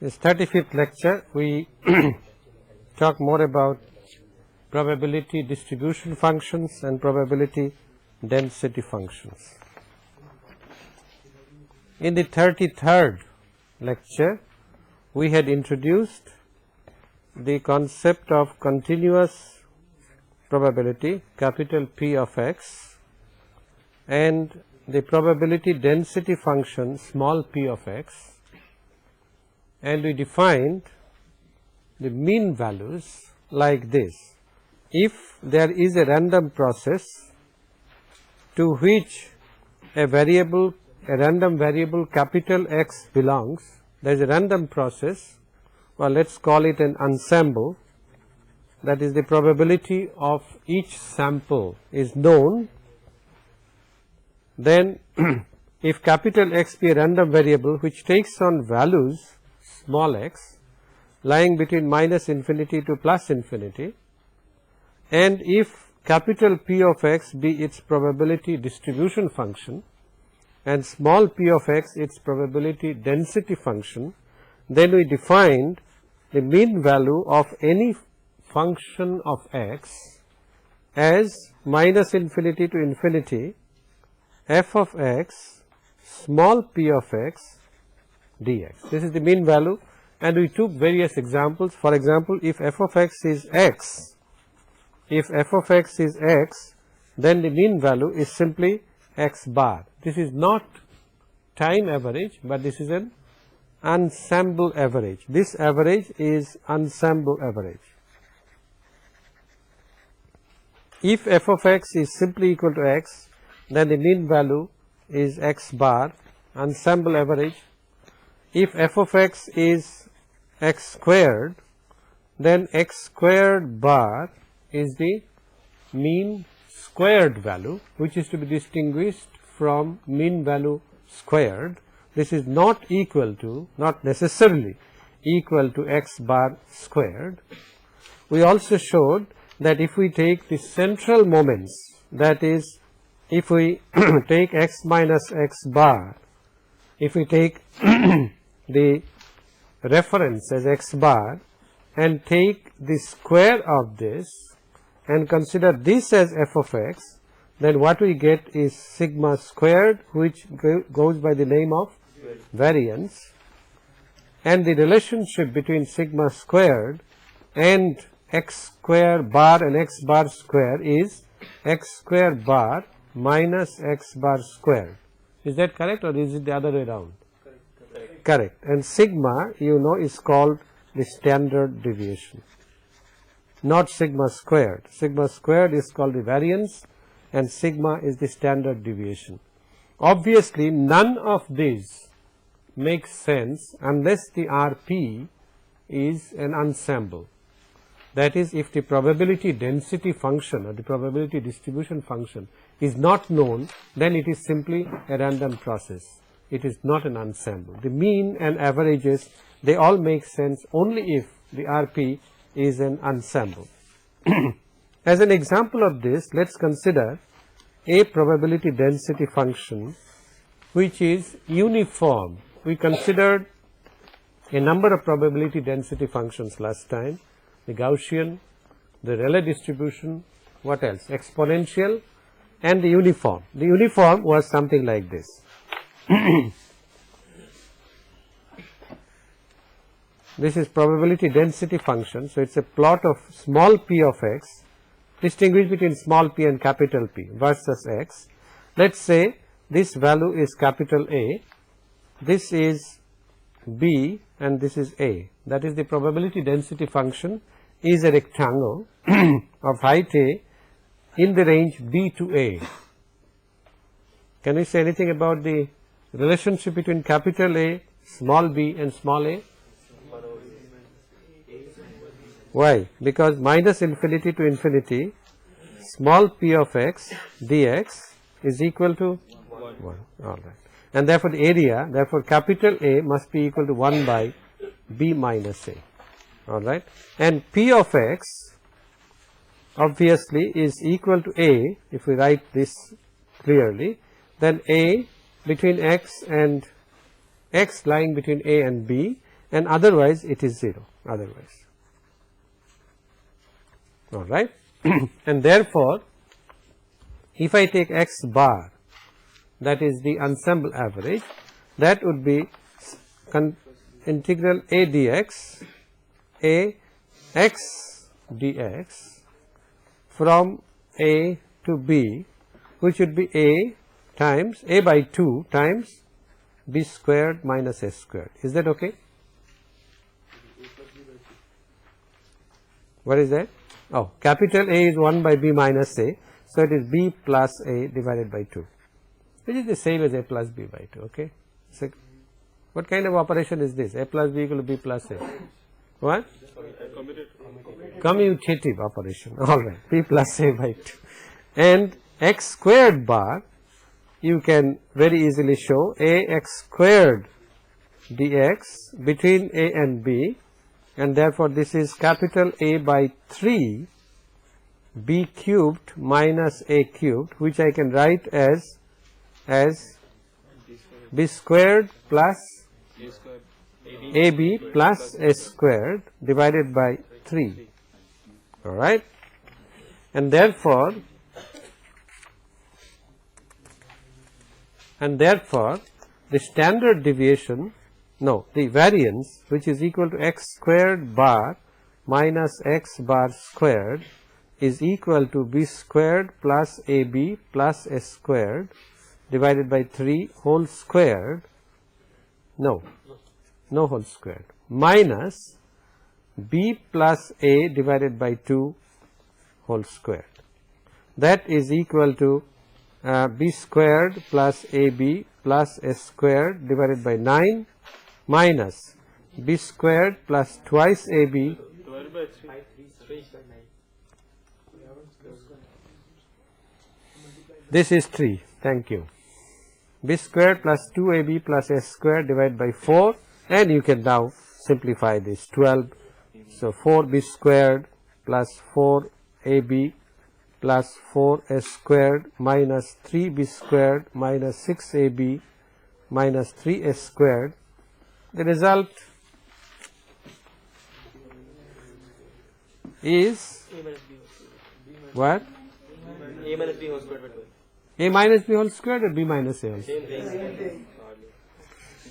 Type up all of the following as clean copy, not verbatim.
This 35th lecture, we talk more about probability distribution functions and probability density functions. In the 33rd lecture, we had introduced the concept of continuous probability, capital P of x, and the probability density function, small p of x, and we defined the mean values like this. If there is a random process to which a random variable capital X belongs, there is a random process, or let us call it an ensemble, that is the probability of each sample is known, then if capital X be a random variable which takes on values small x lying between minus infinity to plus infinity, and if capital P of x be its probability distribution function and small p of x its probability density function, then we defined the mean value of any function of x as minus infinity to infinity f of x small p of x dx. This is the mean value, and we took various examples. For example, if f of x is x, then the mean value is simply x bar. This is not time average, but this is an ensemble average. This average is ensemble average. If f of x is simply equal to x, then the mean value is x bar, ensemble average. If f of x is x squared, then x squared bar is the mean squared value, which is to be distinguished from mean value squared. This is not equal to, not necessarily equal to x bar squared. We also showed that if we take the central moments, that is, if we take x minus x bar, if we take the reference as x bar and take the square of this and consider this as f of x, then what we get is sigma squared, which goes by the name of variance, and the relationship between sigma squared and x square bar and x bar square is x square bar minus x bar squared. Is that correct, or is it the other way around? Correct. And sigma, you know, is called the standard deviation, not sigma squared. Sigma squared is called the variance, and sigma is the standard deviation. Obviously, none of these makes sense unless the RP is an ensemble. That is, if the probability density function or the probability distribution function is not known, then it is simply a random process. It is not an ensemble. The mean and averages, they all make sense only if the RP is an ensemble. As an example of this, let us consider a probability density function which is uniform. We considered a number of probability density functions last time, the Gaussian, the Rayleigh distribution, what else? Exponential, and the uniform. The uniform was something like this. This is probability density function, so it is a plot of small p of x, distinguished between small p and capital P versus x. Let us say this value is capital A, this is B, and this is A. That is, the probability density function is a rectangle of height A in the range B to A. Can we say anything about the relationship between capital A, small b, and small a? Why? Because minus infinity to infinity, small p of x dx is equal to 1. All right. And therefore, the area, therefore, capital A must be equal to 1 by b minus a. All right. And p of x obviously is equal to a. If we write this clearly, then a between x and x lying between a and b, and otherwise it is 0 otherwise, alright. And therefore, if I take x bar, that is the ensemble average, that would be integral a dx, a x dx from a to b, which would be a times a by 2 times b squared minus s squared. Is that okay? What is that? Oh, capital A is 1 by b minus a, so it is b plus a divided by 2, which is the same as a plus b by 2, okay. So, what kind of operation is this? A plus b equal to b plus a. What? Commutative operation, alright, b plus a by 2. And x squared bar, you can very easily show a x squared dx between a and b, and therefore this is capital A by 3 b cubed minus a cubed, which I can write as b squared plus ab plus a squared divided by 3, alright. And therefore the standard deviation, no, the variance, which is equal to x squared bar minus x bar squared, is equal to b squared plus ab plus s squared divided by 3 whole squared, no whole squared, minus b plus a divided by 2 whole squared. That is equal to b squared plus ab plus s squared divided by 9 minus b squared plus twice ab. This is 3, thank you. B squared plus 2ab plus s squared divided by 4, and you can now simplify this, 12. So 4b squared plus 4ab plus 4s squared minus 3b squared minus 6ab minus 3s squared. The result is what? A minus b whole squared. A minus b whole squared or b minus a whole squared? Same thing.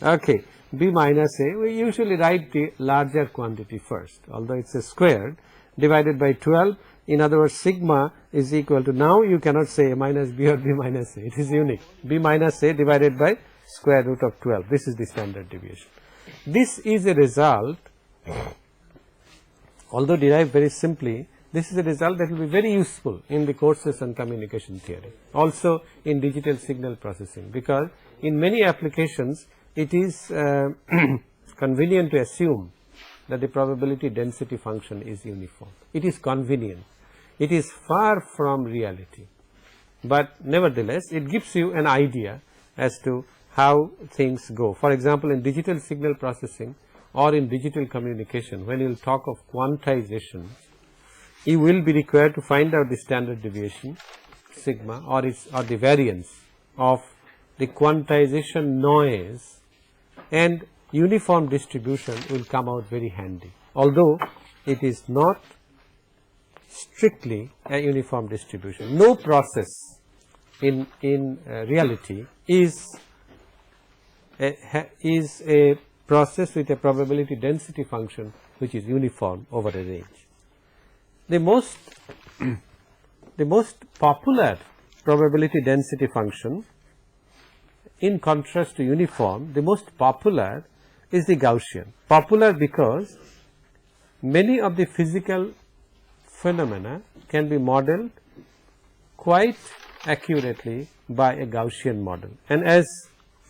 Okay, b minus a, we usually write the larger quantity first, although it's a squared, divided by 12. In other words, sigma is equal to, now you cannot say a minus b or b minus a, it is unique, b minus a divided by square root of 12. This is the standard deviation. This is a result, although derived very simply, this is a result that will be very useful in the courses on communication theory, also in digital signal processing, because in many applications it is convenient to assume that the probability density function is uniform. It is convenient. It is far from reality, but nevertheless it gives you an idea as to how things go. For example, in digital signal processing or in digital communication, when you will talk of quantization, you will be required to find out the standard deviation sigma or the variance of the quantization noise, and uniform distribution will come out very handy, although it is not strictly a uniform distribution. No process in reality is a process with a probability density function which is uniform over a range. The most popular probability density function, in contrast to uniform, the most popular is the Gaussian. Popular because many of the physical phenomena can be modeled quite accurately by a Gaussian model, and as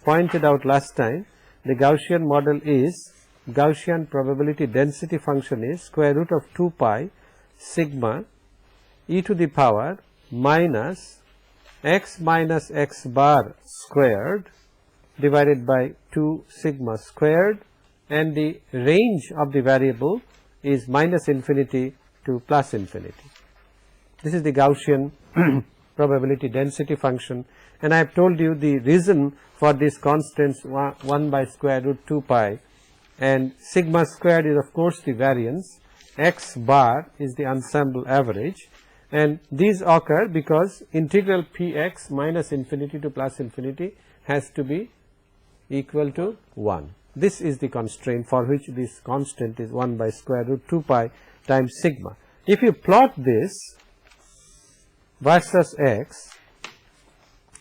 pointed out last time, the Gaussian model is, Gaussian probability density function is square root of 2 pi sigma e to the power minus x bar squared divided by 2 sigma squared, and the range of the variable is minus infinity to plus infinity. This is the Gaussian probability density function, and I have told you the reason for these constants 1 by square root 2 pi and sigma squared is of course the variance, x bar is the ensemble average, and these occur because integral px minus infinity to plus infinity has to be equal to 1. This is the constraint for which this constant is 1 by square root 2 pi times sigma. If you plot this versus x,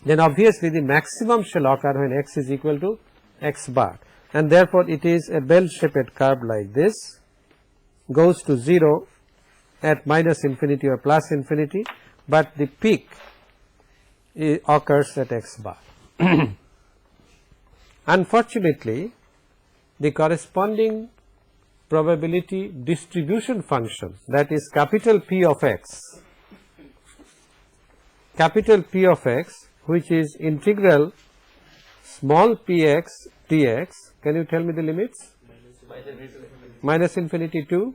then obviously the maximum shall occur when x is equal to x bar, and therefore it is a bell shaped curve like this, goes to 0 at minus infinity or plus infinity, but the peak occurs at x bar. Unfortunately, the corresponding probability distribution function, that is capital P of x, which is integral small px dx, can you tell me the limits? Minus infinity to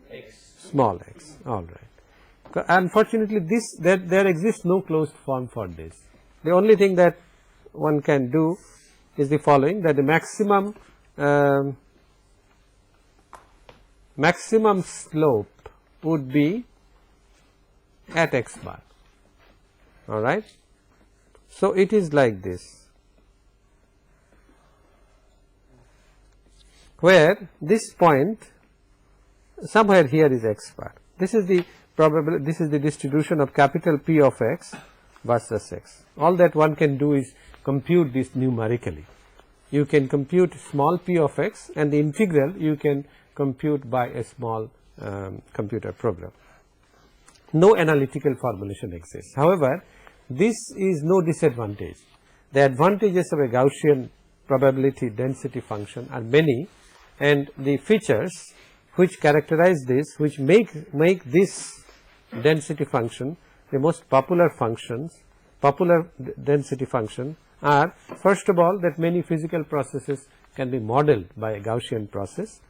small x, all right. Unfortunately, there exists no closed form for this. The only thing that one can do is the following, that the maximum slope would be at x bar, all right. So it is like this, where this point somewhere here is x bar. This is the probability, this is the distribution of capital P of x versus x. All that one can do is compute this numerically. You can compute small p of x, and the integral you can compute by a small computer program. No analytical formulation exists. However, this is no disadvantage. The advantages of a Gaussian probability density function are many, and the features which characterize this, which make this density function the most popular density function, are first of all that many physical processes can be modeled by a Gaussian process,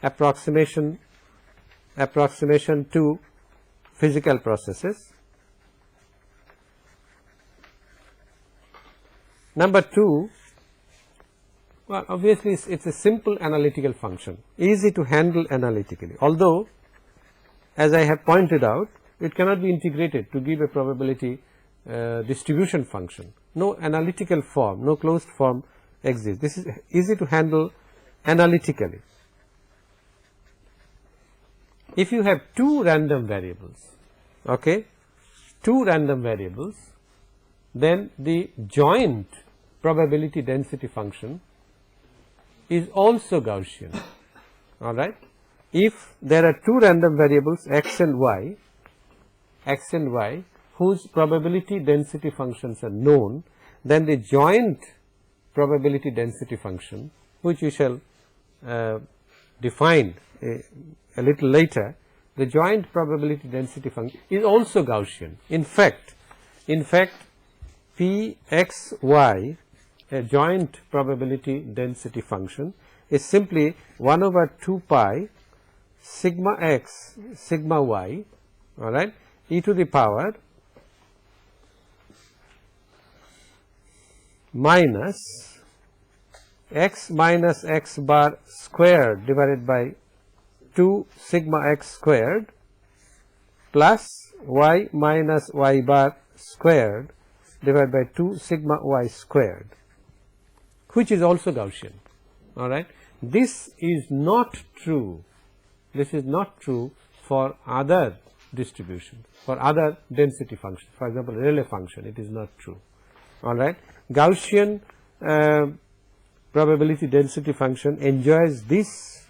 approximation to physical processes. Number 2, well, obviously it's a simple analytical function, easy to handle analytically, although as I have pointed out, it cannot be integrated to give a probability distribution function. No analytical form, no closed form exists. This is easy to handle analytically. If you have two random variables, okay, then the joint probability density function is also Gaussian, all right. If there are two random variables x and y, whose probability density functions are known, then the joint probability density function, which we shall define a little later, the joint probability density function is also Gaussian. In fact, Pxy, a joint probability density function, is simply 1 over 2 pi sigma x sigma y, all right, e to the power minus x bar squared divided by 2 sigma x squared plus y minus y bar squared divided by 2 sigma y squared, which is also Gaussian, all right. This is not true for other distributions, for other density functions, for example Rayleigh function, it is not true, all right. Gaussian probability density function enjoys this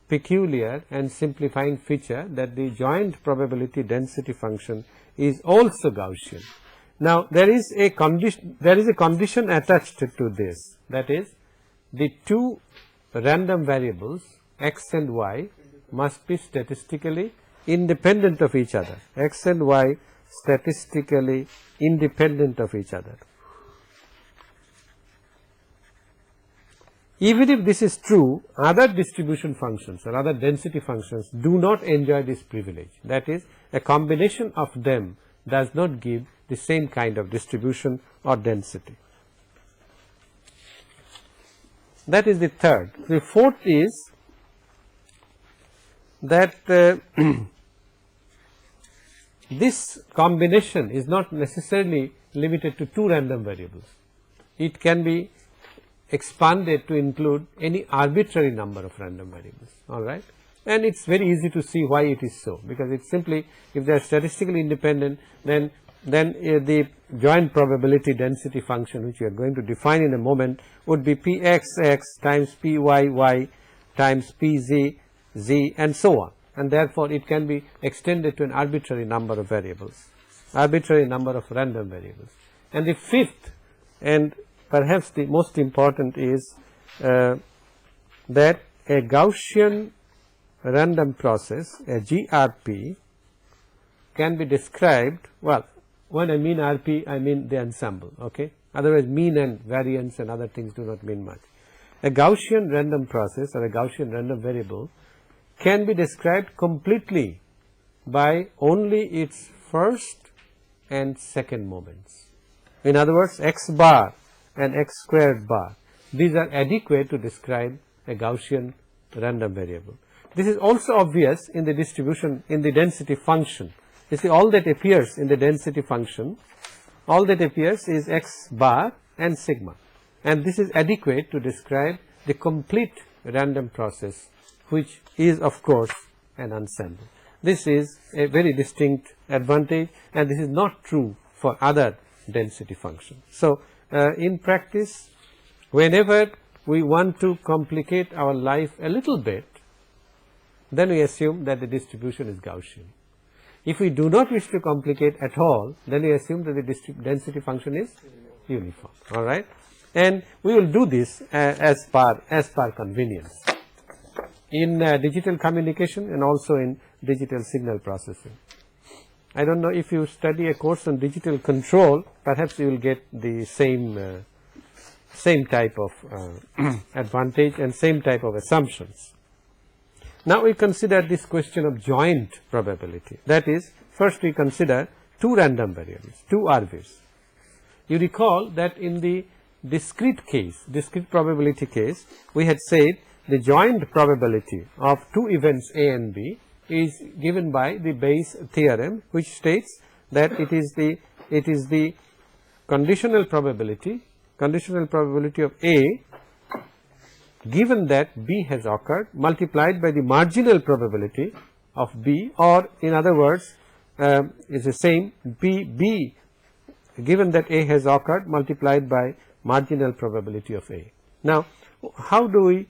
peculiar and simplifying feature, that the joint probability density function is also Gaussian. Now there is a condition attached to this, that is the two random variables x and y must be statistically independent of each other, x and y statistically independent of each other. Even if this is true, other distribution functions or other density functions do not enjoy this privilege, that is, a combination of them does not give the same kind of distribution or density. That is the third. The fourth is that this combination is not necessarily limited to 2 random variables. It can be expanded to include any arbitrary number of random variables, alright, and it is very easy to see why it is so, because it is simply, if they are statistically independent, then the joint probability density function, which we are going to define in a moment, would be Pxx times Pyy times Pz and so on, and therefore it can be extended to an arbitrary number of variables, arbitrary number of random variables. And the fifth and perhaps the most important is that a Gaussian random process, a GRP, can be described, well, when I mean RP, I mean the ensemble, okay, otherwise mean and variance and other things do not mean much. A Gaussian random process or a Gaussian random variable can be described completely by only its first and second moments. In other words, x bar and x squared bar, these are adequate to describe a Gaussian random variable. This is also obvious in the distribution, in the density function. You see, all that appears in the density function, all that appears is x bar and sigma, and this is adequate to describe the complete random process, which is of course an ensemble. This is a very distinct advantage, and this is not true for other density functions. So, in practice, whenever we want to complicate our life a little bit, then we assume that the distribution is Gaussian. If we do not wish to complicate at all, then we assume that the density function is uniform, alright, and we will do this as per convenience in digital communication and also in digital signal processing. I don't know if you study a course on digital control, perhaps you will get the same type of advantage and same type of assumptions. Now we consider this question of joint probability. That is, first we consider 2 random variables, 2 RVs. You recall that in the discrete case, discrete probability case, we had said the joint probability of 2 events A and B is given by the Bayes theorem, which states that it is the conditional probability of A given that B has occurred multiplied by the marginal probability of B, or in other words is the same B given that A has occurred multiplied by marginal probability of A. Now, how do we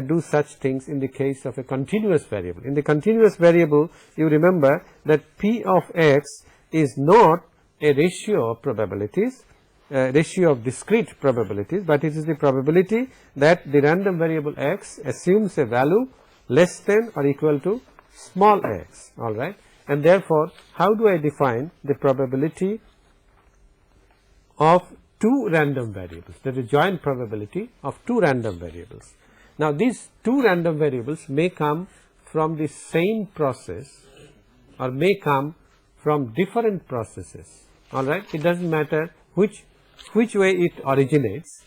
do such things in the case of a continuous variable? In the continuous variable, you remember that P of x is not a ratio of probabilities, ratio of discrete probabilities, but it is the probability that the random variable x assumes a value less than or equal to small x, alright, and therefore, how do I define the probability of 2 random variables, that is joint probability of 2 random variables. Now, these 2 random variables may come from the same process or may come from different processes, alright, it does not matter which way it originates,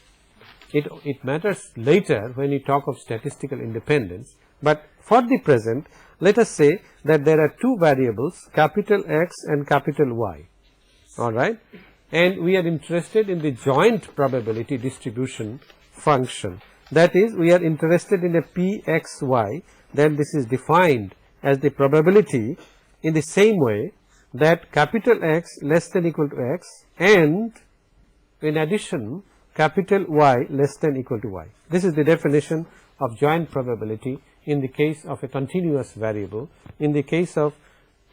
it matters later when we talk of statistical independence, but for the present let us say that there are 2 variables, capital X and capital Y, alright, and we are interested in the joint probability distribution function. That is, we are interested in a Pxy, then this is defined as the probability in the same way that capital X less than equal to X and in addition capital Y less than equal to Y. This is the definition of joint probability in the case of a continuous variable. In the case of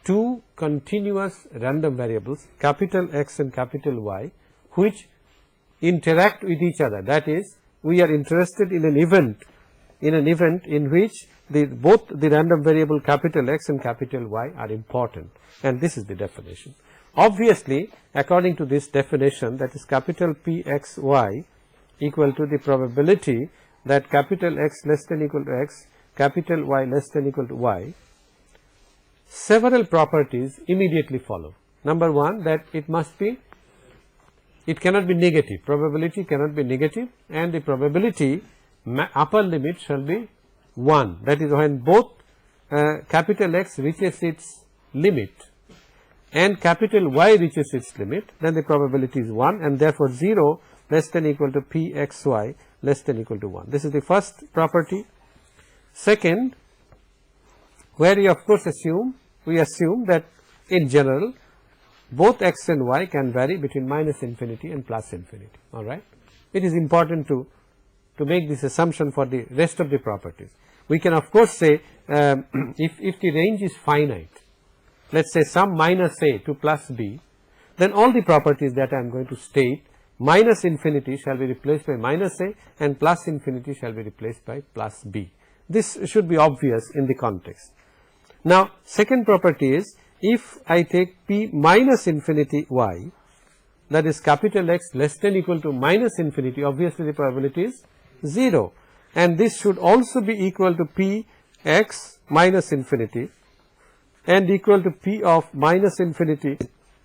2 continuous random variables, capital X and capital Y, which interact with each other, that is, we are interested in an event in which both the random variable capital X and capital Y are important, and this is the definition. Obviously, according to this definition, that is capital Pxy equal to the probability that capital X less than equal to X, capital Y less than equal to Y, several properties immediately follow. Number 1, that it cannot be negative, probability cannot be negative, and the probability upper limit shall be 1, that is when both capital X reaches its limit and capital Y reaches its limit, then the probability is 1, and therefore 0 less than equal to P x y less than equal to 1. This is the first property. Second, where we of course assume that in general both x and y can vary between minus infinity and plus infinity, all right. It is important to make this assumption for the rest of the properties. We can of course say if the range is finite, let us say some minus a to plus b, then all the properties that I am going to state, minus infinity shall be replaced by minus a and plus infinity shall be replaced by plus b. This should be obvious in the context. Now, second property is, if I take p minus infinity y, that is capital X less than equal to minus infinity, obviously the probability is 0, and this should also be equal to p x minus infinity and equal to p of minus infinity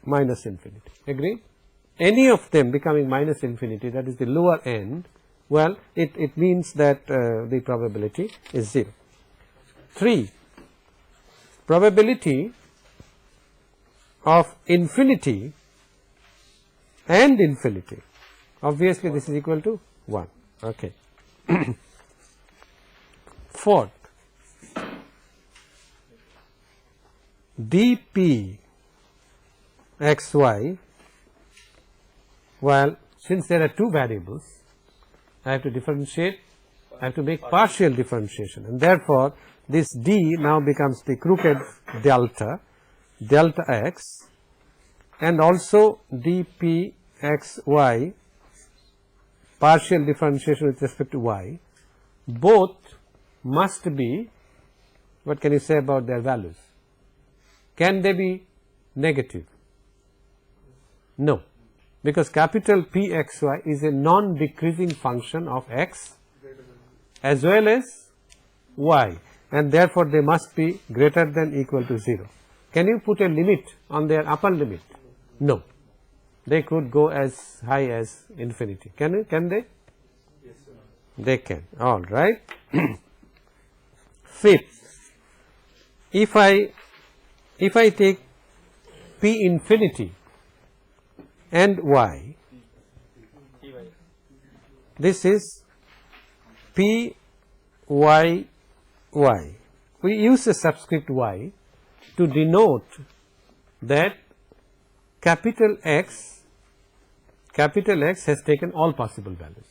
minus infinity. Agree? Any of them becoming minus infinity, that is the lower end, well, it means that the probability is 0. 3. Probability of infinity and infinity, obviously this is equal to 1. Okay. Fourth, dp xy, well, since there are two variables, I have to differentiate, I have to make partial differentiation, and therefore this d now becomes the crooked delta x, and also dp xy partial differentiation with respect to y, both must be, what can you say about their values? Can they be negative? No, because capital P x y is a non-decreasing function of x as well as y, and therefore they must be greater than equal to 0. Can you put a limit on their upper limit? No, they could go as high as infinity. Can they? Yes, sir. They can. All right. Fifth, if I take p infinity and y, this is p y y. We use a subscript y to denote that capital X has taken all possible values,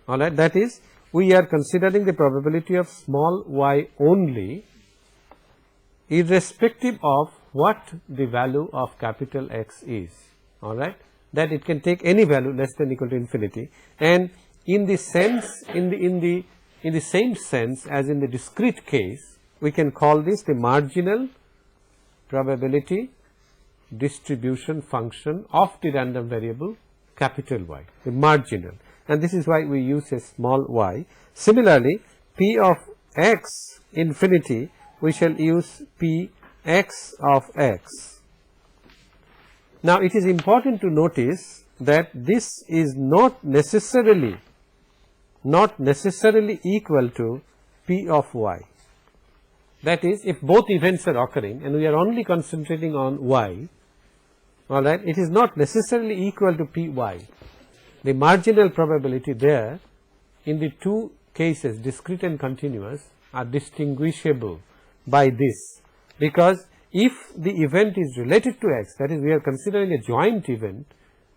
all right. That is, we are considering the probability of small y only, irrespective of what the value of capital X is, all right, that it can take any value less than equal to infinity, and in the sense, in the same sense as in the discrete case, we can call this the marginal probability distribution function of the random variable capital Y, the marginal, and this is why we use a small y. Similarly, p of x infinity, we shall use p x of x. Now, it is important to notice that this is not necessarily equal to p of y. That is, if both events are occurring and we are only concentrating on y, all right, it is not necessarily equal to p y. The marginal probability there in the two cases, discrete and continuous, are distinguishable by this, because if the event is related to x, that is, we are considering a joint event,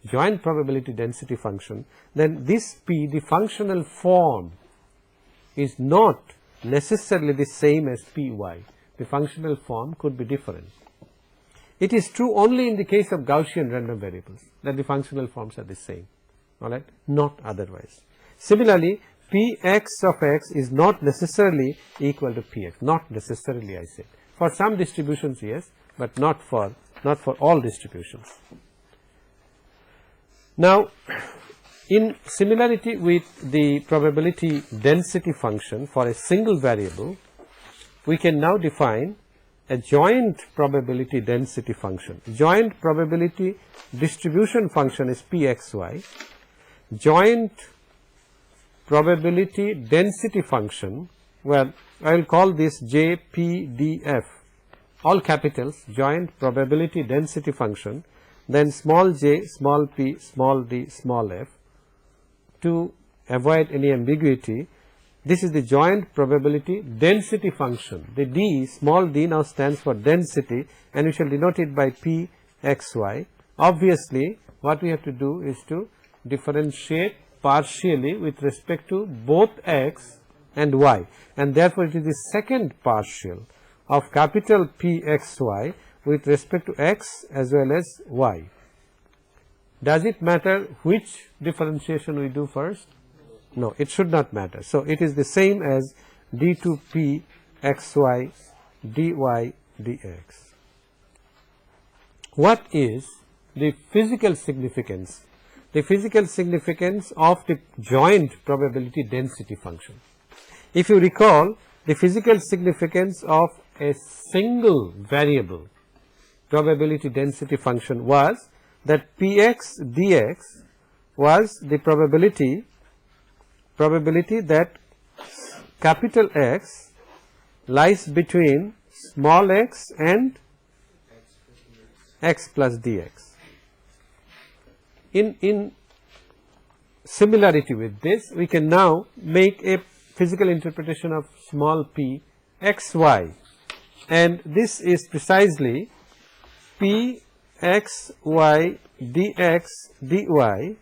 joint probability density function, then this p, the functional form, is not necessarily the same as p y. The functional form could be different. It is true only in the case of Gaussian random variables that the functional forms are the same, all right, not otherwise. Similarly, p x of x is not necessarily equal to p x, not necessarily, I say. For some distributions, yes, but not for all distributions. Now, in similarity with the probability density function for a single variable, we can now define a joint probability density function. Joint probability distribution function is pxy. Joint probability density function well, I will call this JPDF, all capitals, joint probability density function, then small j, small p, small d, small f. To avoid any ambiguity, this is the joint probability density function. The d, small d, now stands for density, and we shall denote it by p x y. Obviously, what we have to do is to differentiate partially with respect to both x and y, and therefore it is the second partial of capital P x y with respect to x as well as y. Does it matter which differentiation we do first? No, it should not matter. So it is the same as d2p xy dy dx. What is the physical significance? The physical significance of the joint probability density function. If you recall, the physical significance of a single variable probability density function was that px dx was the probability that capital X lies between small x and x plus dx. In similarity with this, we can now make a physical interpretation of small p x y, and this is precisely p x y dx dy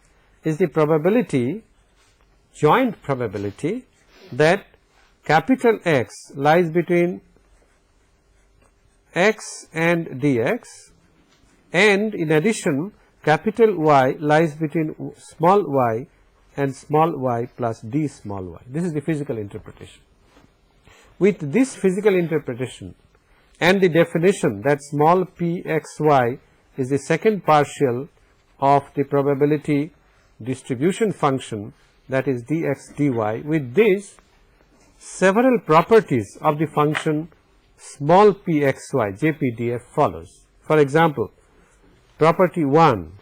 is the probability, joint probability, that capital X lies between x and dx, and in addition capital Y lies between small y and small y plus d small y. This is the physical interpretation. With this physical interpretation and the definition that small p x y is the second partial of the probability distribution function, that is dx dy, with this several properties of the function small p x y jpdf follows. For example, property 1,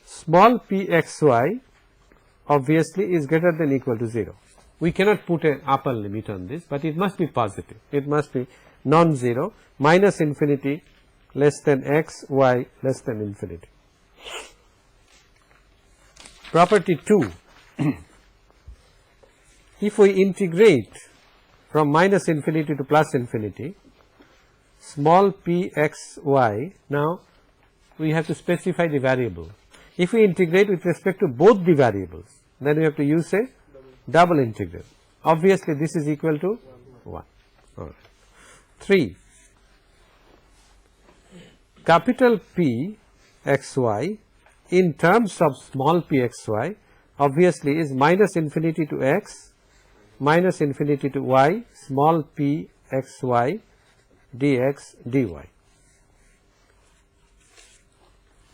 small p x y obviously is greater than or equal to 0. We cannot put an upper limit on this, but it must be positive. It must be non-zero, minus infinity, less than x, y, less than infinity. Property 2, if we integrate from minus infinity to plus infinity, small p x y, now we have to specify the variable. If we integrate with respect to both the variables, then we have to use a double integral. Obviously, this is equal to 1. All right. 3, capital P x y in terms of small p x y obviously is minus infinity to x, minus infinity to y, small p x y dx dy.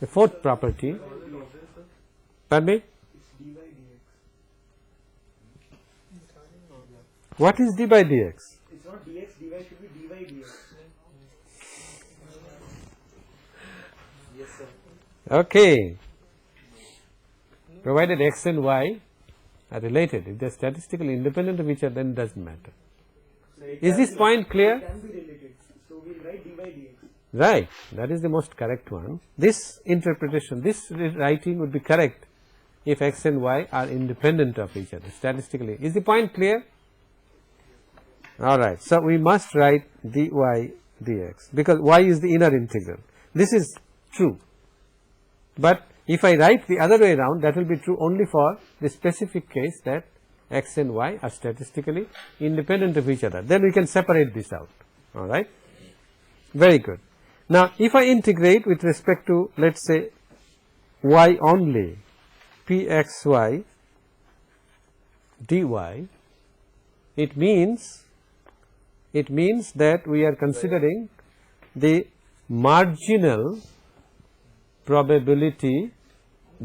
The fourth property, pardon me? What is d by dx? It's not dx, dy should be dy dx. Yes, sir. Okay. Provided x and y are related, if they are statistically independent of each other, then it does not matter. So is this point clear? It can be related. So we will write dy dx. Right, that is the most correct one. This interpretation, this writing would be correct if x and y are independent of each other statistically. Is the point clear? Alright, so we must write dy dx because y is the inner integral. This is true, but if I write the other way around, that will be true only for the specific case that x and y are statistically independent of each other. Then we can separate this out. Alright, very good. Now if I integrate with respect to, let us say, y only, pxy dy, it means that we are considering the marginal probability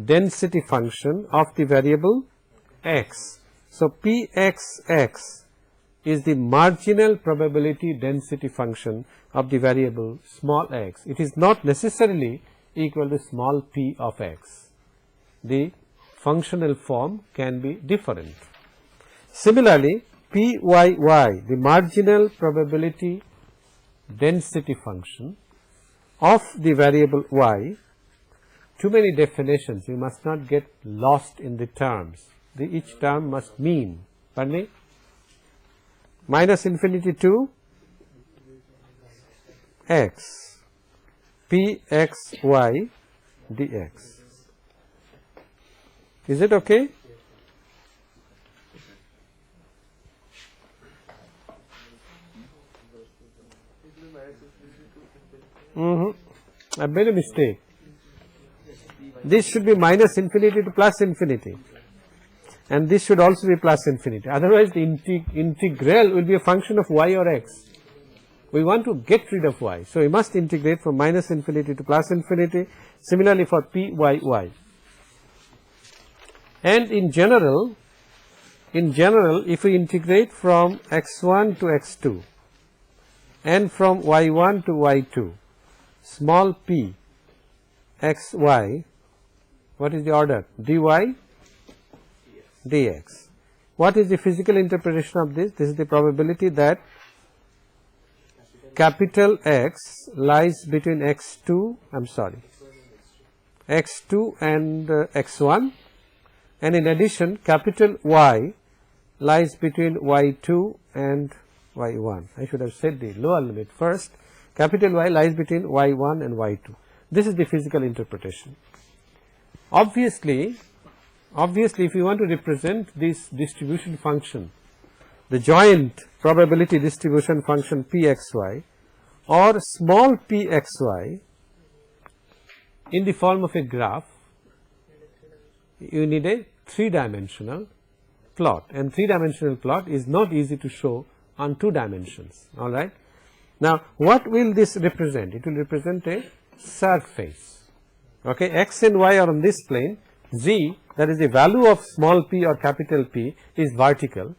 density function of the variable x. So pxx is the marginal probability density function of the variable small x. It is not necessarily equal to small p of x. The functional form can be different. Similarly, PYY, the marginal probability density function of the variable y, too many definitions, you must not get lost in the terms. Each term must mean, pardon me, minus infinity to x, pxy dx. Is it okay? I made a mistake. This should be minus infinity to plus infinity, and this should also be plus infinity. Otherwise, the integral will be a function of y or x. We want to get rid of y, so we must integrate from minus infinity to plus infinity. Similarly, for PYY. And in general, if we integrate from x1 to x2 and from y1 to y2, small p xy, what is the order? dy dx. What is the physical interpretation of this? This is the probability that capital X lies between x2 and x1, and in addition capital Y lies between y2 and y1. I should have said the lower limit first. Capital Y lies between y1 and y2. This is the physical interpretation. Obviously, if you want to represent this distribution function, the joint probability distribution function Pxy or small pxy in the form of a graph, you need a 3-dimensional plot, and 3-dimensional plot is not easy to show on 2 dimensions. All right. Now, what will this represent? It will represent a surface. Okay, x and y are on this plane, z, that is the value of small p or capital P, is vertical,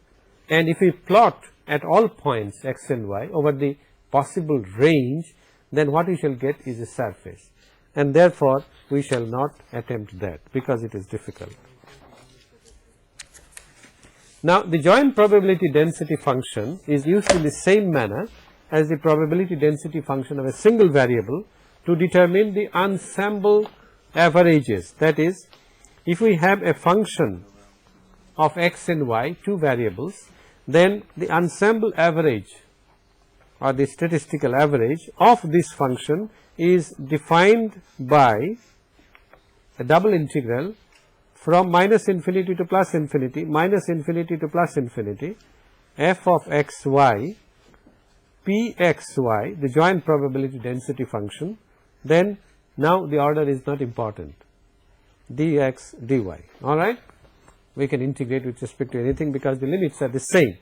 and if we plot at all points x and y over the possible range, then what we shall get is a surface, and therefore we shall not attempt that because it is difficult. Now, the joint probability density function is used in the same manner as the probability density function of a single variable to determine the ensemble averages. That is, if we have a function of x and y, 2 variables, then the ensemble average or the statistical average of this function is defined by a double integral from minus infinity to plus infinity, minus infinity to plus infinity, f of x y, pxy, the joint probability density function. Then now the order is not important, dx dy. All right, we can integrate with respect to anything because the limits are the same.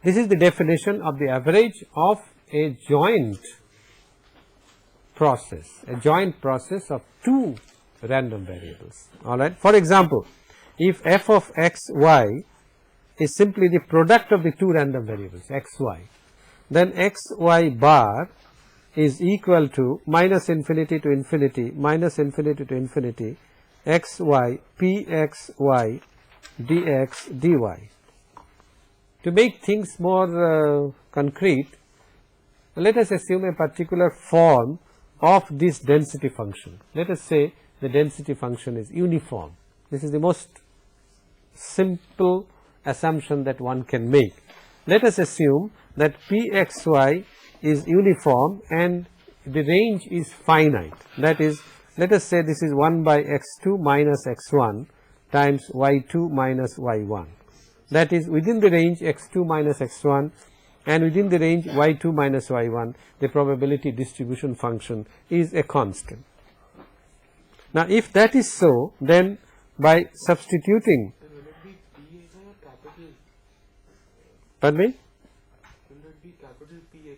This is the definition of the average of a joint process of 2 random variables. All right. For example, if f of x y is simply the product of the 2 random variables x y, then x y bar is equal to minus infinity to infinity, minus infinity to infinity, x y p x y dx dy. To make things more concrete, let us assume a particular form of this density function. Let us say the density function is uniform. This is the most simple assumption that one can make. Let us assume that pxy is uniform and the range is finite. That is, let us say this is 1 by x2 minus x1 times y2 minus y1. That is, within the range x2 minus x1 and within the range y2 minus y1, the probability distribution function is a constant. Now, if that is so, then by substituting, pardon me? Will it be capital Pxy?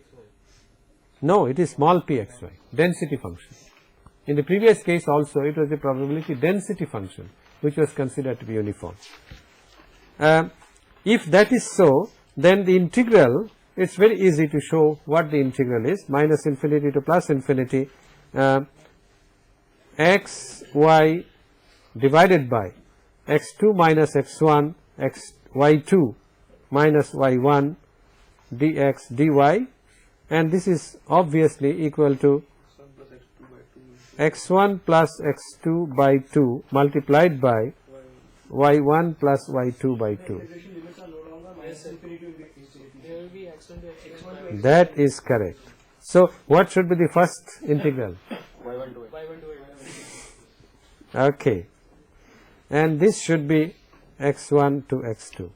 No, it is small pxy, density function. In the previous case also, it was a probability density function which was considered to be uniform. If that is so, then the integral, it is very easy to show what the integral is, minus infinity to plus infinity, x y divided by x2 minus x1 y2 minus y1 dx dy, and this is obviously equal to x1 plus x2 by 2 multiplied by y1 plus y2 by 2. Integration limits are no longer minus infinity to infinity. There will be x1 to x1. That is correct. So what should be the first integral? y1 to y1. Okay, and this should be x1 to x2.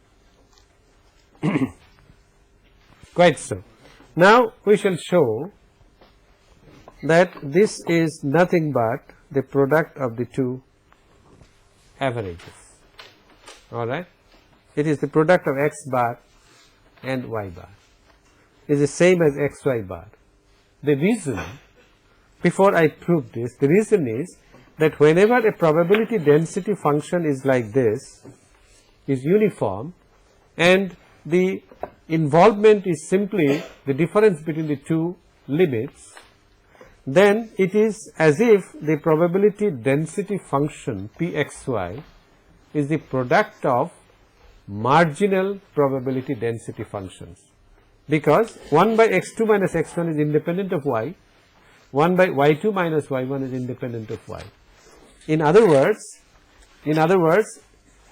Quite so. Now we shall show that this is nothing but the product of the two averages. Alright, it is the product of x bar and y bar. It is the same as xy bar. The reason, before I prove this, the reason is that whenever a probability density function is like this, is uniform, and the involvement is simply the difference between the two limits, then it is as if the probability density function Pxy is the product of marginal probability density functions, because 1 by x2 minus x1 is independent of y, 1 by y2 minus y1 is independent of y. In other words,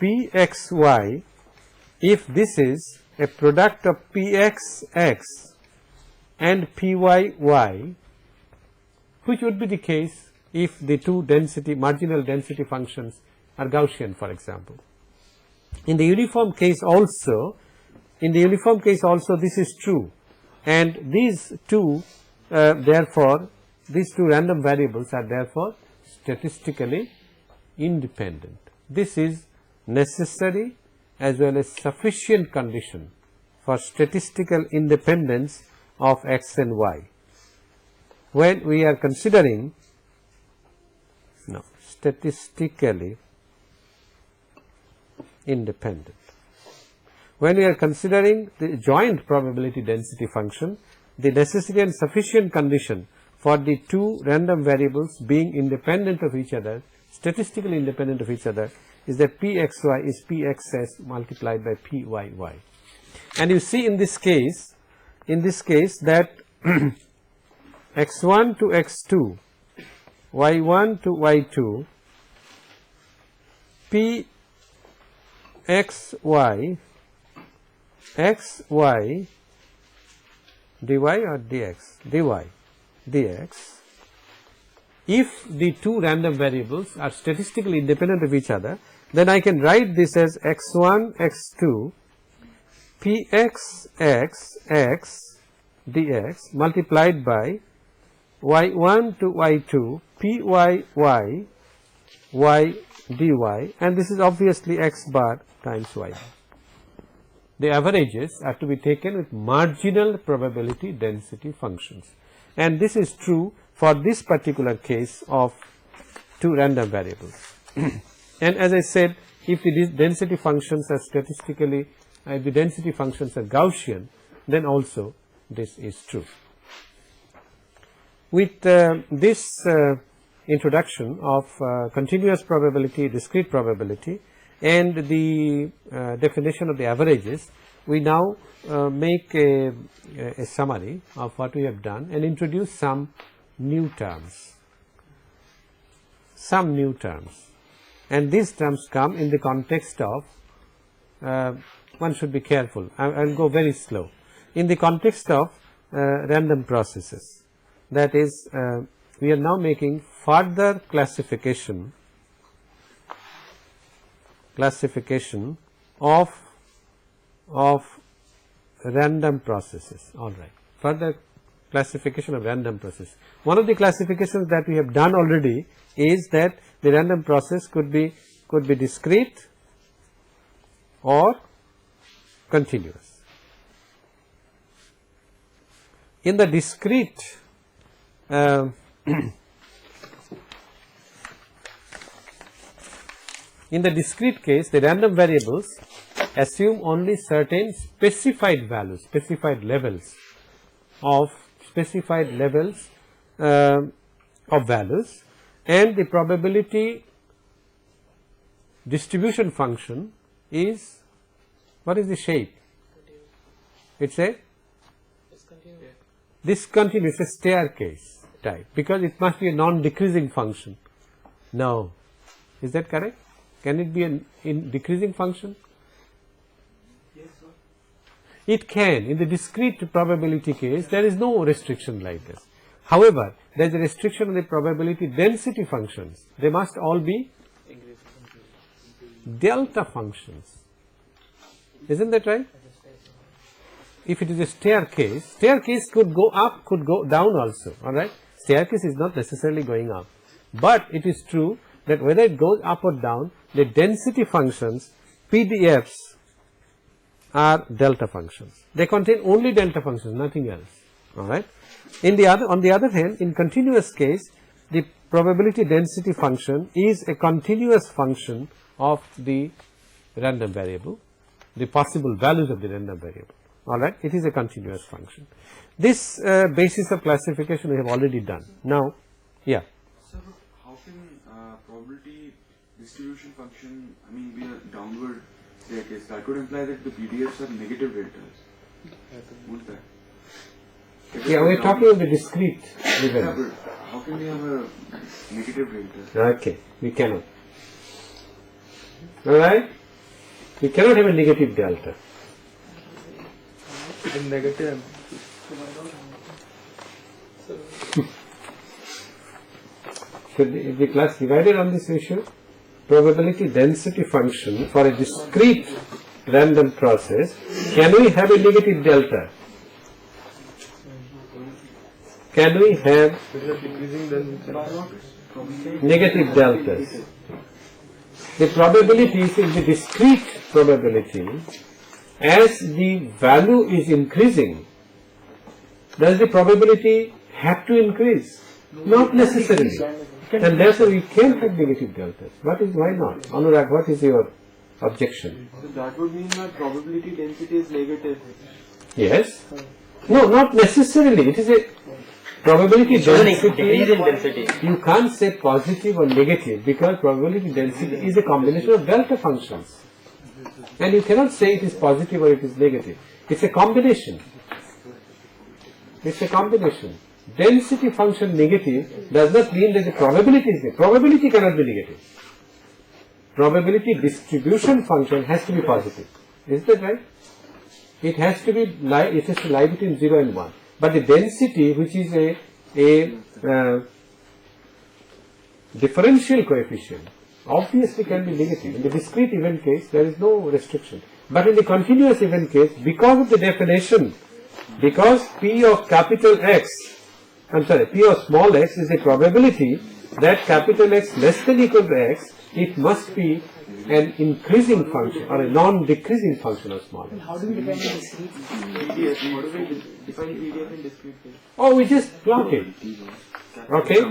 Pxy, if this is a product of Pxx and Pyy, which would be the case if the two marginal density functions are Gaussian, for example. In the uniform case also, this is true, and these two therefore these two random variables are therefore statistically independent. This is necessary as well as sufficient condition for statistical independence of x and y. When we are considering statistically independent, when we are considering the joint probability density function, the necessary and sufficient condition for the two random variables being independent of each other, statistically independent of each other, is that Pxy is Pxs multiplied by Pyy. And you see in this case that x1 to x2, y1 to y2, Pxy, xy dy or dx, dx, if the two random variables are statistically independent of each other, then I can write this as x1 x2 Pxx x dx multiplied by y1 to y2 Pyy y dy, and this is obviously x bar times y bar. The averages are to be taken with marginal probability density functions, and this is true for this particular case of two random variables. And as I said, if the density functions are statistically, the density functions are Gaussian, then also this is true. With this introduction of continuous probability, discrete probability, and the definition of the averages, we now make a summary of what we have done and introduce some new terms. And these terms come in the context of, one should be careful, I will go very slow, in the context of random processes. That is, we are now making further classification of random processes. All right, further classification of random process. One of the classifications that we have done already is that the random process could be discrete or continuous. In the discrete case, the random variables assume only certain specified values, specified levels of values, and the probability distribution function is, what is the shape? It's a discontinuous, a staircase type, because it must be a non-decreasing function. No, is that correct? Can it be a decreasing function? Yes, sir. It can. In the discrete probability case, there is no restriction like this. However, there is a restriction on the probability density functions. They must all be delta functions. Isn't that right? If it is a staircase could go up, could go down also, alright. Staircase is not necessarily going up. But it is true that whether it goes up or down, the density functions, PDFs, are delta functions. They contain only delta functions, nothing else, alright. On the other hand, in continuous case, the probability density function is a continuous function of the random variable, the possible values of the random variable. Alright, it is a continuous function. This basis of classification we have already done. Now, yeah. Sir, how can probability distribution function, I mean, be a downward staircase? That would imply that the PDFs are negative deltas. Wouldn't that? Yeah, we are talking of the discrete Yeah, event. but how can we have a negative delta? Okay, we cannot. Alright? We cannot have a negative delta. In negative. So if the class divided on this issue, probability density function for a discrete random process, can we have a negative delta? Can we have negative deltas? The probabilities in the discrete probability, as the value is increasing, does the probability have to increase? Not necessarily. And therefore we can have negative deltas. Why not? Anurag, what is your objection? So that would mean that probability density is negative. Yes? No, not necessarily. It is a probability density. Decrease in density. You can't say positive or negative because probability density is a combination of delta functions. And you cannot say it is positive or it is negative. It's a combination. It's a combination. Density function negative does not mean that the probability is negative. Probability cannot be negative. Probability distribution function has to be positive. Is that right? It has to be lie between 0 and 1. But the density, which is a differential coefficient, obviously can be negative. In the discrete event case, there is no restriction. But in the continuous event case, because of the definition, because P of capital X, P of small x is a probability that capital X less than equal to X, it must be an increasing function or a non-decreasing function of small x. How do we define the discrete? PDF. What do we define PDF in discrete case? Oh, we just plot it. Okay?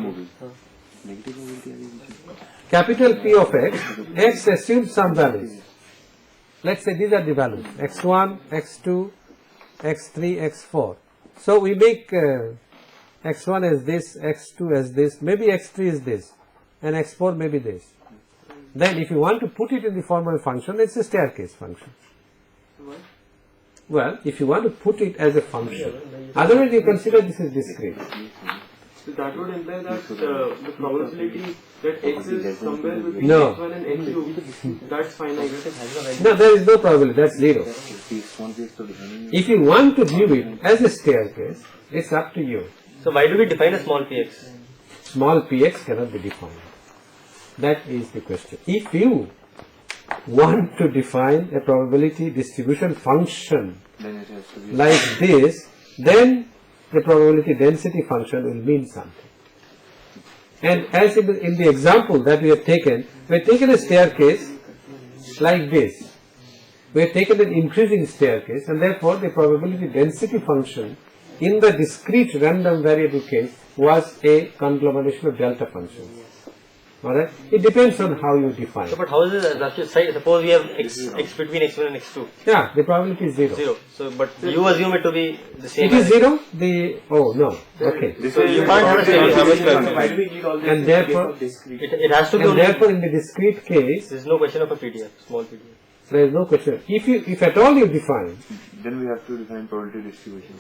Capital P of X, X assumes some values. Let's say these are the values, X1, X2, X3, X4. So we make X1 as this, X2 as this, maybe X3 is this, and X4 maybe this. Then if you want to put it in the form of a function, it's a staircase function. Well, if you want to put it as a function, otherwise you consider this is discrete. So that would imply that the probability that X is somewhere between No. X1 and X2, that's finite. No, there is no probability, that's zero. If you want to view it as a staircase, it's up to you. So why do we define a small px? Small px cannot be defined. That is the question. If you want to define a probability distribution function Then it has to be like this, then the probability density function will mean something. And as in the example that we have taken a staircase like this. We have taken an increasing staircase, and therefore the probability density function in the discrete random variable case was a conglomeration of delta functions. Alright, it depends on how you define. So, but how is it actually side? Suppose we have x between x1 and x2. Yeah, the probability is 0. 0. So, but you assume it to be the same. It is 0? Oh no, okay. So you can't have a steady Why do we need all this? And therefore, It has to be and only. therefore in the discrete case, There is no question of a PDF, small PDF. there is no question. If at all you define, Then we have to define probability distribution.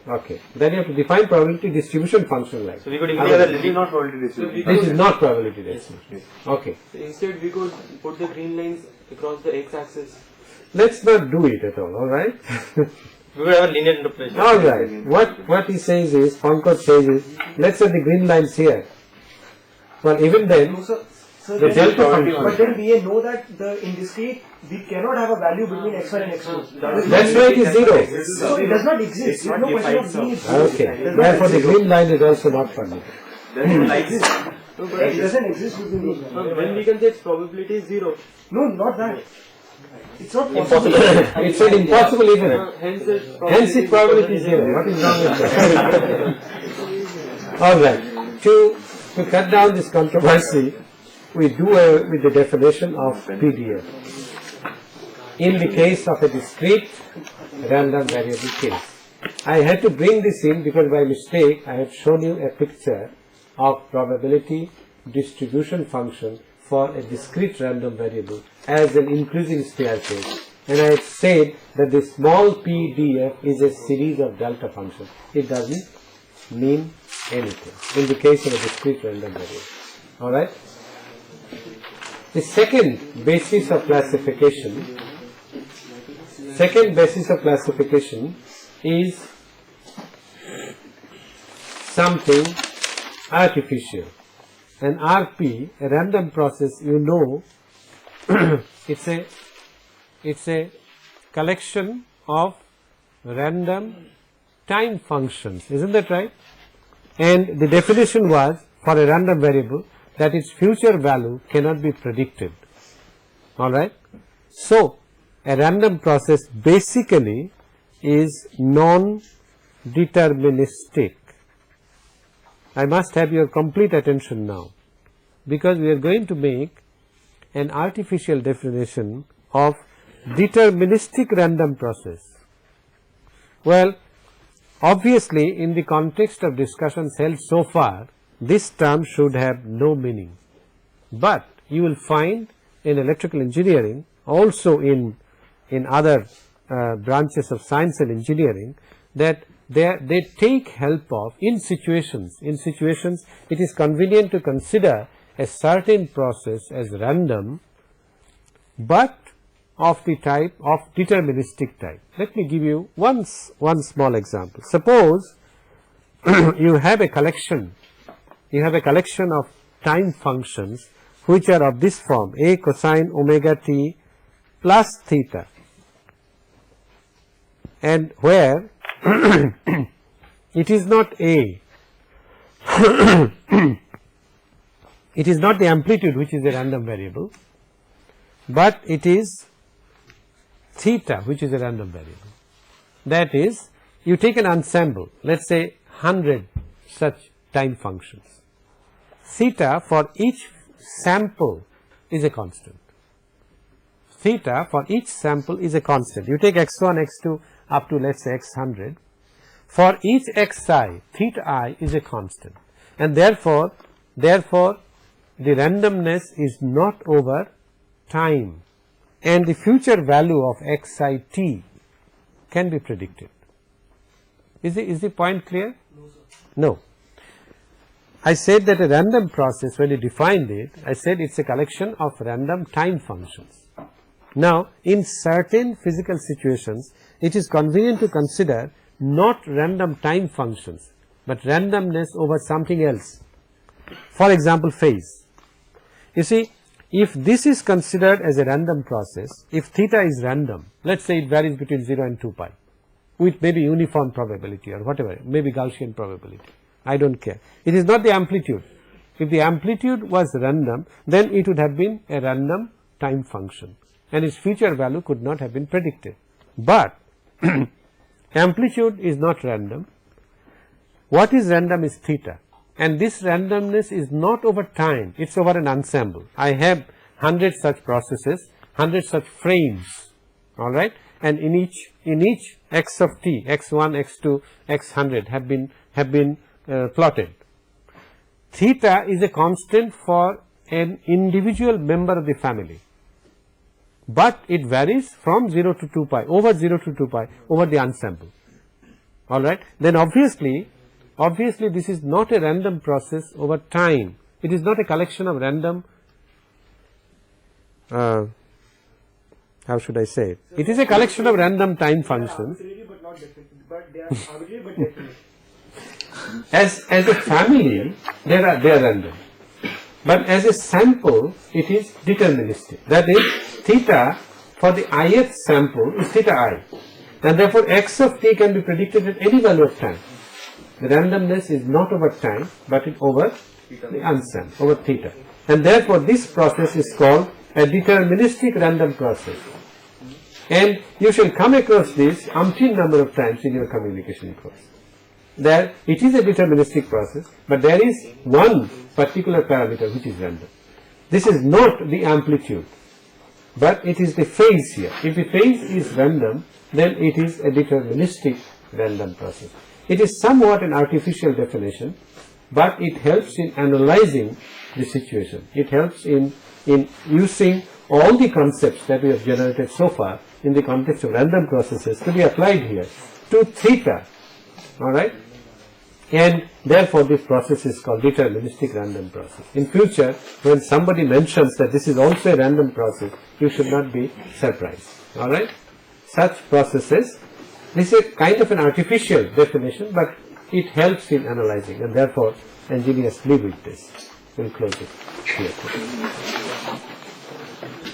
okay, then you have to define probability distribution function like. So we could easily have a This is little. not probability distribution. This is not probability distribution. Okay, So instead, we could put the green lines across the x-axis. let's not do it at all. All right. We could have a linear interpolation. All right. What he says is, Concord says is, let's have the green lines here. Well, even then, So the delta function. but then we know that in discrete we cannot have a value between x1 and x2. That's why it is 0. So it does not exist. There is no question of need. Okay. Therefore, the green line is also not permitted. It doesn't exist between those values. So when we can say its probability is 0. No, not that. It's not possible. It's an impossible event. Hence Its probability is 0. What is wrong with that? All right. To cut down this controversy, we do away with the definition of PDF. In the case of a discrete random variable case, I had to bring this in because by mistake I have shown you a picture of probability distribution function for a discrete random variable as an increasing staircase, and I have said that the small PDF is a series of delta functions. It doesn't mean anything in the case of a discrete random variable. Alright? The second basis of classification is something artificial. An RP, a random process, you know, it's a collection of random time functions, isn't that right? And the definition was for a random variable that its future value cannot be predicted. Alright? So, a random process basically is non-deterministic. I must have your complete attention now, because we are going to make an artificial definition of deterministic random process. Well, obviously in the context of discussions held so far, this term should have no meaning, but you will find in electrical engineering, also in other branches of science and engineering, that they take help of in situations it is convenient to consider a certain process as random, but of the type of deterministic type. Let me give you one small example. Suppose you have a collection of time functions which are of this form: a cosine omega t plus theta, and where it is not a it is not the amplitude which is a random variable, but it is theta which is a random variable. That is, you take an ensemble, let us say 100 such time functions. Theta for each sample is a constant. Theta for each sample is a constant. You take x1, x2 up to, let us say, x100. For each xi, theta I is a constant, and therefore the randomness is not over time, and the future value of xi t can be predicted. Is the point clear? No. I said that a random process, when you defined it, I said it's a collection of random time functions. Now, in certain physical situations, it is convenient to consider not random time functions, but randomness over something else. For example, phase. You see, if this is considered as a random process, if theta is random, let us say it varies between 0 and 2 pi, with maybe uniform probability or whatever, maybe Gaussian probability, I do not care. It is not the amplitude. If the amplitude was random, then it would have been a random time function, and its future value could not have been predicted. But amplitude is not random. What is random is theta, and this randomness is not over time, it is over an ensemble. I have 100 such processes, 100 such frames, alright, and in each x of t, x1, x2, x100 have been plotted. Theta is a constant for an individual member of the family, but it varies from 0 to 2 pi, over 0 to 2 pi, over the ensemble, alright. Then obviously this is not a random process over time, it is not a collection of random, how should I say it? It is a collection of random time functions. But not definite, but they are arbitrary but definite. As a family, they are random, but as a sample, it is deterministic. That is, theta for the ith sample is theta I, and therefore x of t can be predicted at any value of time. The randomness is not over time, but it over the ensemble, over theta, and therefore this process is called a deterministic random process. And you shall come across this umpteen number of times in your communication course. There it is a deterministic process, but there is one particular parameter which is random. This is not the amplitude, but it is the phase here. If the phase is random, then it is a deterministic random process. It is somewhat an artificial definition, but it helps in analyzing the situation. It helps in using all the concepts that we have generated so far in the context of random processes to be applied here to theta, alright, and therefore this process is called deterministic random process. In future, when somebody mentions that this is also a random process, you should not be surprised, alright. Such processes, this is a kind of an artificial definition, but it helps in analyzing, and therefore engineers live with this. We'll close it here.